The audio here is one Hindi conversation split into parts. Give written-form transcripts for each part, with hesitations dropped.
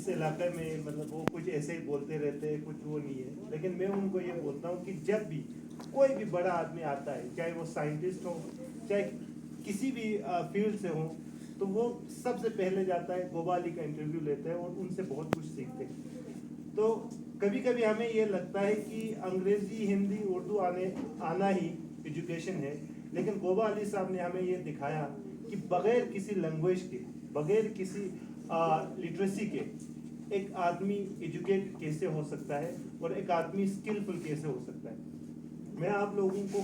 इस इलाके में मतलब वो कुछ ऐसे ही बोलते रहते हैं, कुछ वो नहीं है। लेकिन मैं उनको ये बोलता हूँ कि जब भी कोई भी बड़ा आदमी आता है, चाहे वो साइंटिस्ट हो, चाहे किसी भी फील्ड से हो, तो वो सबसे पहले जाता है गोवा अली का इंटरव्यू लेता है और उनसे बहुत कुछ सीखते हैं। तो कभी कभी हमें ये लगता है कि अंग्रेजी, हिंदी, उर्दू आना ही एजुकेशन है, लेकिन गोवा अली साहब ने हमें ये दिखाया कि बगैर किसी लैंग्वेज के, बगैर किसी लिटरेसी के एक आदमी एजुकेट कैसे हो सकता है और एक आदमी स्किलफुल कैसे हो सकता है। मैं आप लोगों को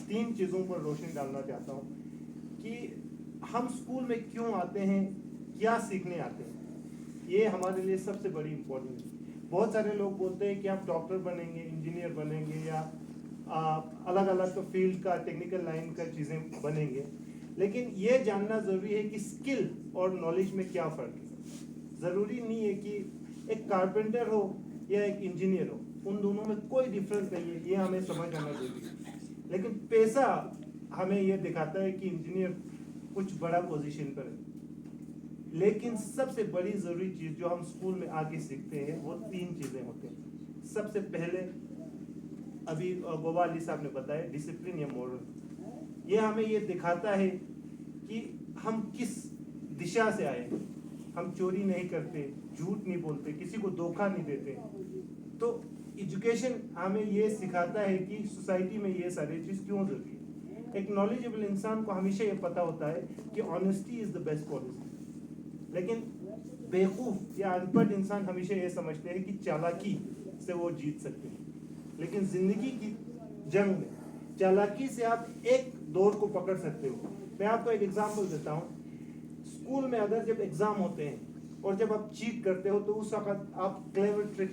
3 चीज़ों पर रोशनी डालना चाहता हूँ कि हम स्कूल में क्यों आते हैं, क्या सीखने आते हैं। ये हमारे लिए सबसे बड़ी इम्पोर्टेंट है। बहुत सारे लोग बोलते हैं कि आप डॉक्टर बनेंगे, इंजीनियर बनेंगे, या अलग अलग फील्ड का, टेक्निकल लाइन का चीज़ें बनेंगे, लेकिन ये जानना ज़रूरी है कि स्किल और नॉलेज में क्या फ़र्क है। ज़रूरी नहीं है कि एक कारपेंटर हो या एक इंजीनियर हो, उन दोनों में कोई डिफरेंस नहीं है, ये हमें समझ आना जरूरी है। लेकिन पैसा हमें ये दिखाता है कि इंजीनियर कुछ बड़ा पोजीशन पर है। लेकिन सबसे बड़ी ज़रूरी चीज़ जो हम स्कूल में आके सीखते हैं वो 3 चीज़ें होते हैं। सबसे पहले अभी गोवा अली साहब ने बताया, डिसिप्लिन या मॉरल। ये हमें ये दिखाता है कि हम किस दिशा से आए हैं। हम चोरी नहीं करते, झूठ नहीं बोलते, किसी को धोखा नहीं देते। तो एजुकेशन हमें ये सिखाता है कि सोसाइटी में ये सारी चीज़ क्यों जरूरी है। एक नॉलेजेबल इंसान को हमेशा ये पता होता है कि honesty is the best policy, लेकिन बेवकूफ़ या अनपढ़ इंसान हमेशा ये समझते हैं कि चालाकी से वो जीत सकते हैं। लेकिन जिंदगी की जंग में चालाकी से आप एक दौर को पकड़ सकते हो। मैं आपको एक एग्जांपल देता हूँ। स्कूल में अगर जब एग्जाम होते हैं और जब आप चीट करते हो, तो उस वक्त आप क्लेवर ट्रिक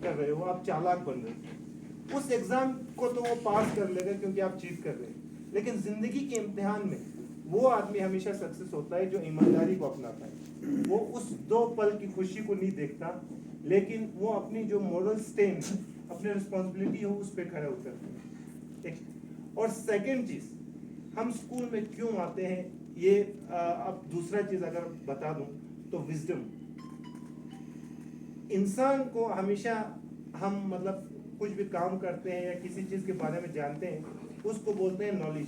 कर रहे हो, आप चालाक बन रहे हो। उस एग्जाम को तो वो पास कर लेगा क्योंकि आप चीट कर रहे हैं। लेकिन जिंदगी के इम्तिहान में वो आदमी हमेशा सक्सेस होता है जो ईमानदारी को अपनाता है। वो उस 2 पल की खुशी को नहीं देखता, लेकिन वो अपनी जो मोरल स्टैंड, अपनी रिस्पॉन्सिबिलिटी हो, उस पर खड़ा उतरते हैं। और सेकेंड चीज, हम स्कूल में क्यों आते हैं, ये अब दूसरा चीज अगर बता दूं तो विजडम। इंसान को हमेशा हम मतलब कुछ भी काम करते हैं या किसी चीज के बारे में जानते हैं, उसको बोलते हैं नॉलेज।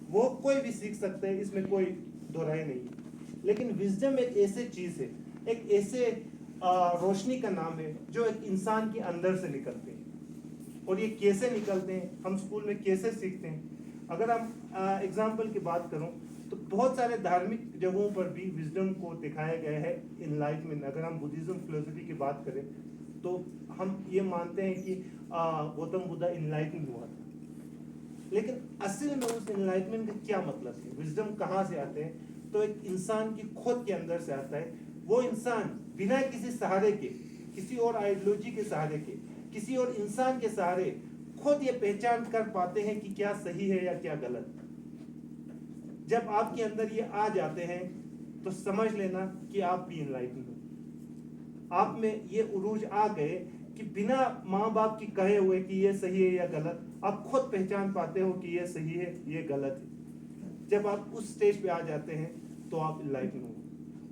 वो कोई भी सीख सकता है, इसमें कोई दोहराई नहीं है। लेकिन विजडम एक ऐसी चीज है, एक ऐसे रोशनी का नाम है जो एक इंसान के अंदर से निकलते हैं। और ये कैसे निकलते हैं, हम स्कूल में कैसे सीखते हैं। अगर हम एग्जाम्पल की बात करूं तो बहुत सारे धार्मिक जगहों पर भी विजडम को दिखाया गया है, इनलाइटमेंट। अगर हम बुद्धिज्म फिलोसफी की बात करें तो हम ये मानते हैं कि गौतम बुद्ध इनलाइटन हुआ था। लेकिन असल में उस इनलाइटमेंट का क्या मतलब है, विजडम कहाँ से आते हैं, तो एक इंसान की खुद के अंदर से आता है। वो इंसान बिना किसी सहारे के, किसी और आइडियोलॉजी के सहारे के, किसी और इंसान के सहारे खुद ये पहचान कर पाते हैं कि क्या सही है या क्या गलत। जब आपके अंदर ये आ जाते हैं तो समझ लेना कि आप भी इनलाइटन हो। आप में ये उरूज आ गए कि बिना माँ बाप की कहे हुए कि ये सही है या गलत, आप खुद पहचान पाते हो कि ये सही है, ये गलत है। जब आप उस स्टेज पे आ जाते हैं तो आप इनलाइटन हो।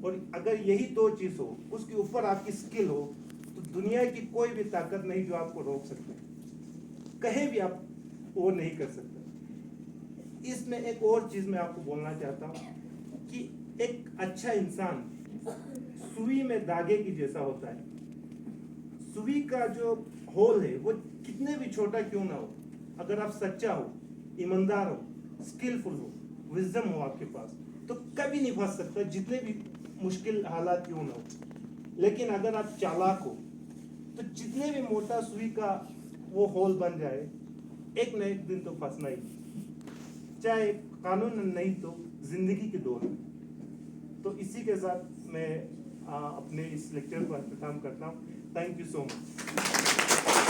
और अगर यही 2 चीज हो, उसके ऊपर आपकी स्किल हो, तो दुनिया की कोई भी ताकत नहीं जो आपको रोक सकते, कहीं भी आप वो नहीं कर सकते। इसमें एक और चीज मैं आपको बोलना चाहता हूँ कि एक अच्छा इंसान सुई में धागे की जैसा होता है। सुई का जो होल है वो कितने भी छोटा क्यों ना हो, अगर आप सच्चा हो, ईमानदार हो, स्किलफुल हो, विजडम हो आपके पास, तो कभी नहीं फंस सकता, जितने भी मुश्किल हालात क्यों ना हो। लेकिन अगर आप चालाक हो तो जितने भी मोटा सुई का वो होल बन जाए, एक न एक दिन तो फंसना ही, चाहे कानून नहीं तो जिंदगी की दौड़ में। तो इसी के साथ मैं अपने इस लेक्चर को अख्ताम करता हूँ। Thank you so much.